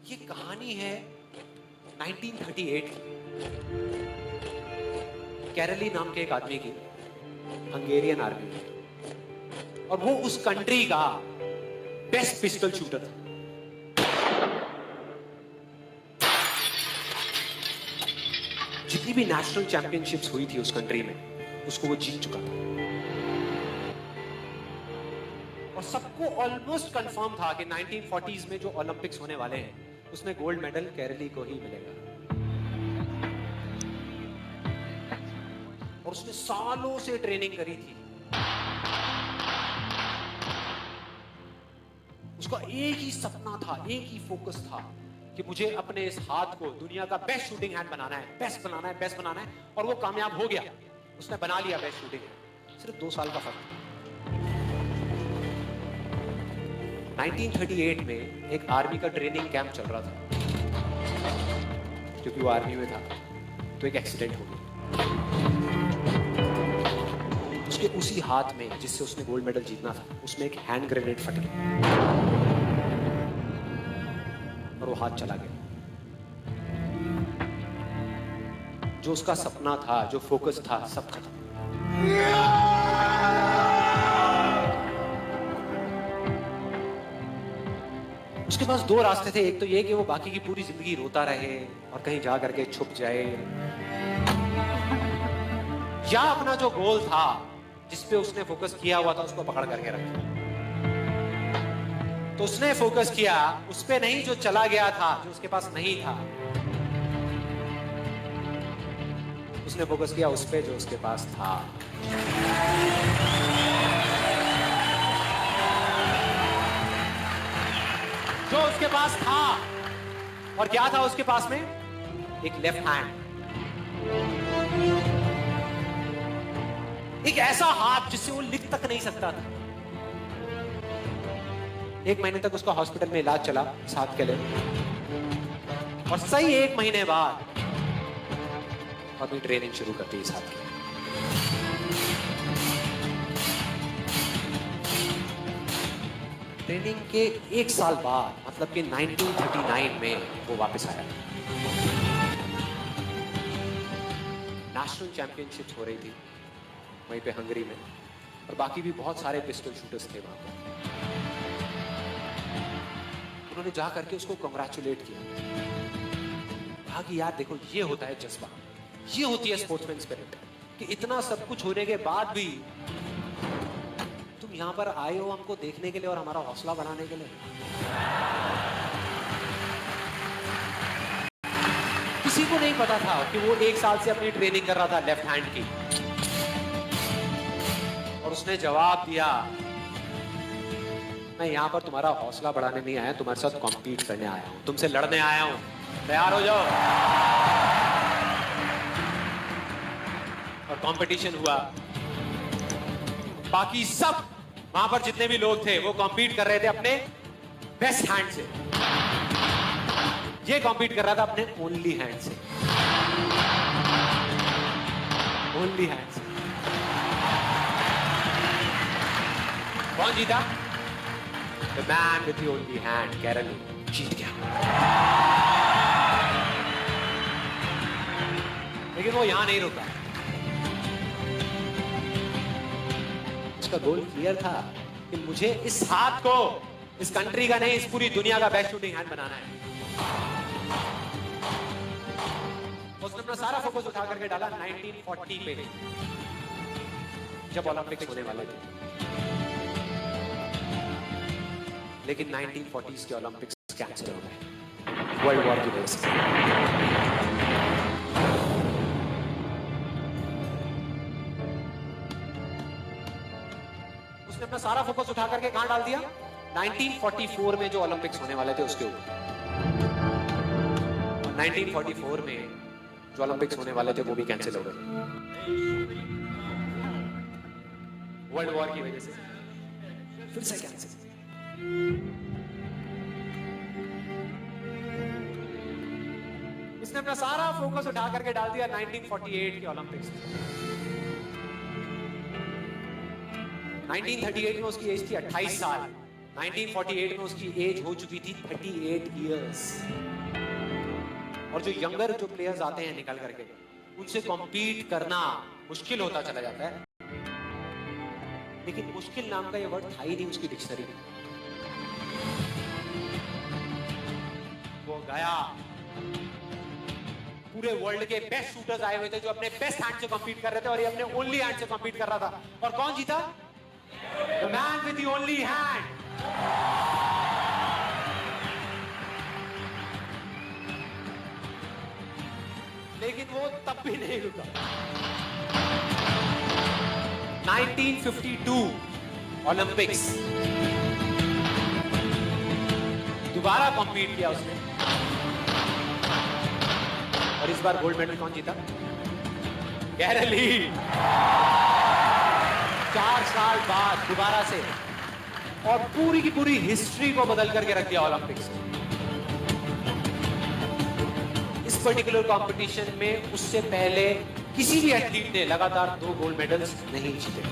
ये कहानी है 1938 की, कैरली नाम के एक आदमी की, हंगेरियन आर्मी में, और वो उस कंट्री का बेस्ट पिस्टल शूटर था। जितनी भी नेशनल चैंपियनशिप्स हुई थी उस कंट्री में, उसको वो जीत चुका था। और सबको ऑलमोस्ट कंफर्म था कि 1940s में जो ओलंपिक्स होने वाले हैं उसमें गोल्ड मेडल कैरली को ही मिलेगा। और उसने सालों से ट्रेनिंग करी थी। उसका एक ही सपना था, एक ही फोकस था कि मुझे अपने इस हाथ को दुनिया का बेस्ट शूटिंग हैंड बनाना है, बेस्ट बनाना है, बेस्ट बनाना है। और वो कामयाब हो गया, उसने बना लिया बेस्ट शूटिंग हैंड। सिर्फ 2 साल का फर्क था। 1938 में एक आर्मी का ट्रेनिंग कैंप चल रहा था, क्योंकि वो आर्मी में था, तो एक एक्सीडेंट हो गया। उसके उसी हाथ में जिससे उसने गोल्ड मेडल जीतना था, उसमें एक हैंड ग्रेनेड फट गया और वो हाथ चला गया। जो उसका सपना था, जो फोकस था, सब खत्म। उसके पास 2 रास्ते थे। एक तो ये कि वो बाकी की पूरी जिंदगी रोता रहे और कहीं जा करके छुप जाए, या अपना जो गोल था जिस पे उसने फोकस किया हुआ था उसको पकड़ करके रखा। तो उसने फोकस किया उस पे नहीं जो चला गया था, जो उसके पास नहीं था। उसने फोकस किया उस पे जो उसके पास था। जो उसके पास था, और क्या था उसके पास में? एक लेफ्ट हैंड, एक ऐसा हाथ जिससे वो लिख तक नहीं सकता था। 1 महीने तक उसका हॉस्पिटल में इलाज चला इस हाथ के लिए, और सही 1 महीने बाद अपनी ट्रेनिंग शुरू करती इस हाथ की। ट्रेनिंग के 1 साल बाद, मतलब कि 1939 में वो वापस आया। नेशनल चैंपियनशिप्स हो रही थी वहीं पे हंगरी में, और बाकी भी बहुत सारे पिस्टल शूटर्स थे वहां पर। उन्होंने जा करके उसको कंग्रेचुलेट किया। कहा कि यार देखो, ये होता है जज्बा, ये होती है स्पोर्ट्समैन स्पिरिट, कि इतना सब कुछ होने के बाद भी तुम यहां पर आए हो हमको देखने के लिए और हमारा हौसला बढ़ाने के लिए। किसी को नहीं पता था कि वो 1 साल से अपनी ट्रेनिंग कर रहा था लेफ्ट हैंड की, और उसने जवाब दिया, मैं यहां पर तुम्हारा हौसला बढ़ाने नहीं आया, तुम्हारे साथ कॉम्पीट करने आया हूं, तुमसे लड़ने आया हूं, तैयार हो जाओ। और कंपटीशन हुआ। बाकी सब वहां पर जितने भी लोग थे वो कॉम्पीट कर रहे थे अपने बेस्ट हैंड से। ये कॉम्पीट कर रहा था अपने ओनली हैंड से, ओनली हैंड से। कौन जीता? The man with the only hand, Kairali, जीत गया। लेकिन वो यहां नहीं रुका। उसका गोल क्लियर था कि मुझे इस हाथ को, इस कंट्री का नहीं, इस पूरी दुनिया का बेस्ट शूटिंग हैंड बनाना है। उसने अपना सारा फोकस उठा करके डाला 1940 पे, जब ओलंपिक्स होने वाले थे। लेकिन 1940s के ओलंपिक्स कैंसिल हो गए वर्ल्ड वॉर की वजह से। उसने अपना सारा फोकस उठा करके कहां डाल दिया? 1944 में जो ओलंपिक्स होने वाले थे उसके ऊपर। 1944 में जो ओलंपिक्स होने वाले थे वो भी कैंसिल हो गए वर्ल्ड वॉर की वजह से। फिर से कैंसिल। इसने अपना सारा फोकस उठा करके डाल दिया 1948 के ओलंपिक्स में। 1938 में उसकी एज थी 28 साल, 1948 में उसकी एज हो चुकी थी 38 इयर्स। और जो यंगर जो प्लेयर्स आते हैं निकल करके, उनसे कॉम्पीट करना मुश्किल होता चला जाता है। लेकिन मुश्किल नाम का ये वर्ड था ही नहीं उसकी डिक्शनरी में। वो गया, पूरे वर्ल्ड के बेस्ट शूटर्स आए हुए थे जो अपने बेस्ट हैंड से कॉम्पीट कर रहे थे, और ये अपने ओनली हैंड से कॉम्पीट कर रहा था। और कौन जीता? The man with the only hand. लेकिन वो तब भी नहीं रुका। 1952 ओलंपिक्स, दोबारा कॉम्पीट किया उसने, और इस बार गोल्ड मेडल कौन जीता? गैरल हील। 4 साल बाद दोबारा से, और पूरी की पूरी हिस्ट्री को बदल करके रख दिया ओलंपिक्स। इस पर्टिकुलर कंपटीशन में उससे पहले किसी भी एथलीट ने लगातार 2 गोल्ड मेडल्स नहीं जीते।